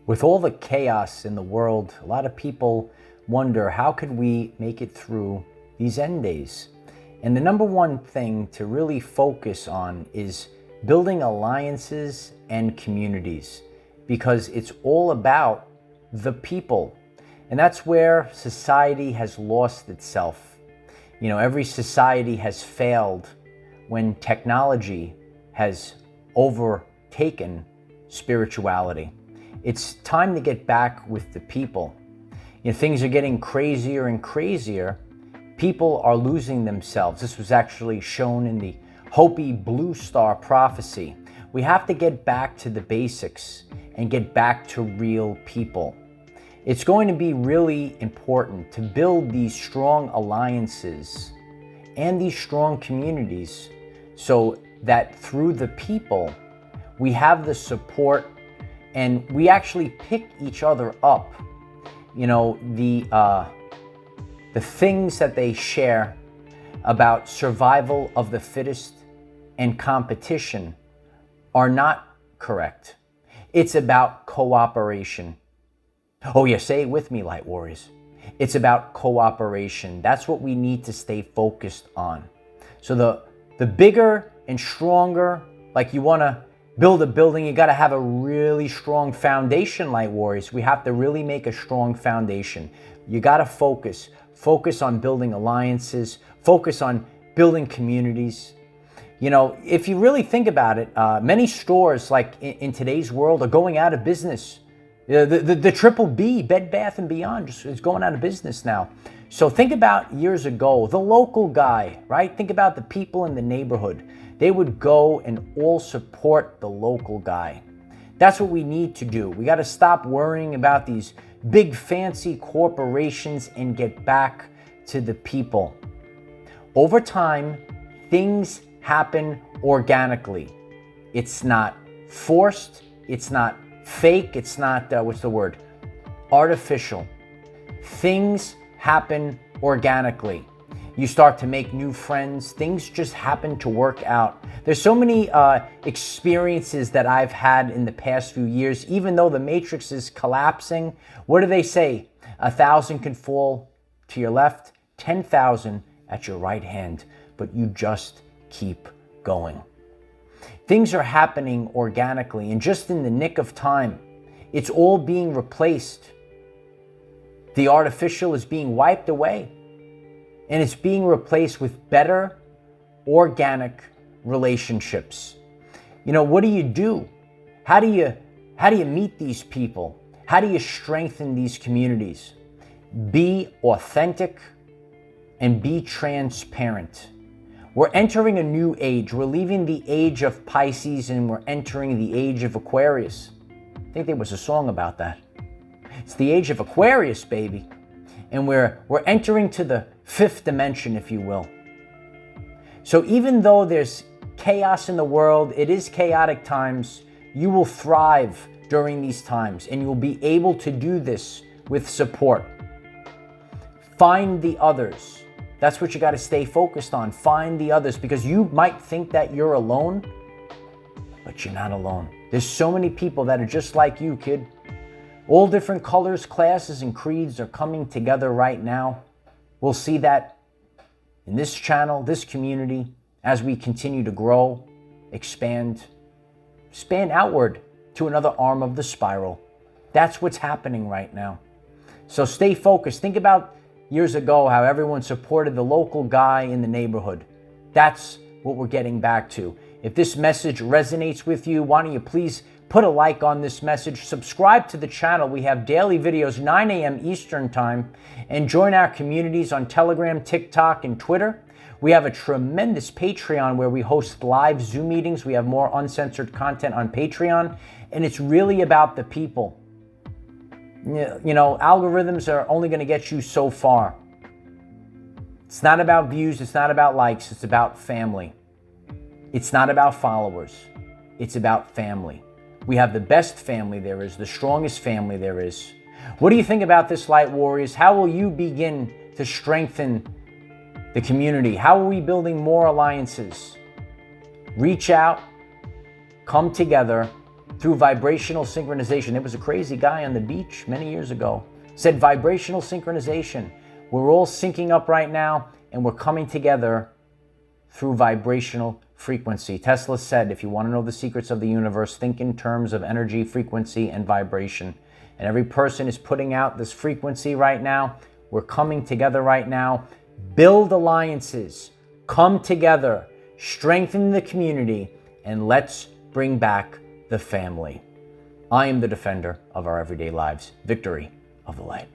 With all the chaos in the world, a lot of people wonder, how could we make it through these end days? And the number one thing to really focus on is building alliances and communities, because it's all about the people. And that's where society has lost itself. You know, every society has failed when technology has overtaken spirituality. It's time to get back with the people. You know, things are getting crazier and crazier. People are losing themselves. This was actually shown in the Hopi Blue Star prophecy. We have to get back to the basics and get back to real people. It's going to be really important to build these strong alliances and these strong communities so that through the people, we have the support and we actually pick each other up. You know, the things that they share about survival of the fittest and competition are not correct. It's about cooperation. Oh yeah, say it with me, Light Warriors. It's about cooperation. That's what we need to stay focused on. So the bigger and stronger, like you want to build a building, you got to have a really strong foundation, Light Warriors. We have to really make a strong foundation. You got to focus on building alliances, focus on building communities. You know, if you really think about it, many stores like in today's world are going out of business. The triple B, Bed Bath & Beyond, is going out of business now. So think about years ago, the local guy, right? Think about the people in the neighborhood. They would go and all support the local guy. That's what we need to do. We got to stop worrying about these big fancy corporations and get back to the people. Over time, things happen organically. It's not forced. It's not fake. It's not, artificial. Things happen organically. You start to make new friends. Things just happen to work out. There's so many experiences that I've had in the past few years. Even though the matrix is collapsing, what do they say? 1,000 can fall to your left, 10,000 at your right hand, but you just keep going. Things are happening organically, and just in the nick of time, it's all being replaced. The artificial is being wiped away, and it's being replaced with better organic relationships. You know, what do you do? How do you meet these people? How do you strengthen these communities? Be authentic and be transparent. We're entering a new age. We're leaving the age of Pisces and we're entering the age of Aquarius. I think there was a song about that. It's the age of Aquarius, baby. And we're entering to the fifth dimension, if you will. So even though there's chaos in the world, it is chaotic times, you will thrive during these times and you'll be able to do this with support. Find the others. That's what you got to stay focused on. Find the others, because you might think that you're alone, but you're not alone. There's so many people that are just like you, kid. All different colors, classes, and creeds are coming together right now. We'll see that in this channel, this community, as we continue to grow, expand outward to another arm of the spiral. That's what's happening right now. So stay focused. Think about years ago how everyone supported the local guy in the neighborhood. That's what we're getting back to. If this message resonates with you, why don't you please put a like on this message, subscribe to the channel. We have daily videos, 9 a.m. Eastern time, and join our communities on Telegram, TikTok, and Twitter. We have a tremendous Patreon where we host live Zoom meetings. We have more uncensored content on Patreon, and it's really about the people. You know, algorithms are only going to get you so far. It's not about views. It's not about likes. It's about family. It's not about followers. It's about family. We have the best family there is, the strongest family there is. What do you think about this, Light Warriors? How will you begin to strengthen the community? How are we building more alliances? Reach out, come together, through vibrational synchronization. There was a crazy guy on the beach many years ago, said vibrational synchronization. We're all syncing up right now and we're coming together through vibrational frequency. Tesla said, if you want to know the secrets of the universe, think in terms of energy, frequency, and vibration. And every person is putting out this frequency right now. We're coming together right now. Build alliances, come together, strengthen the community, and let's bring back the family. I am the defender of our everyday lives. Victory of the light.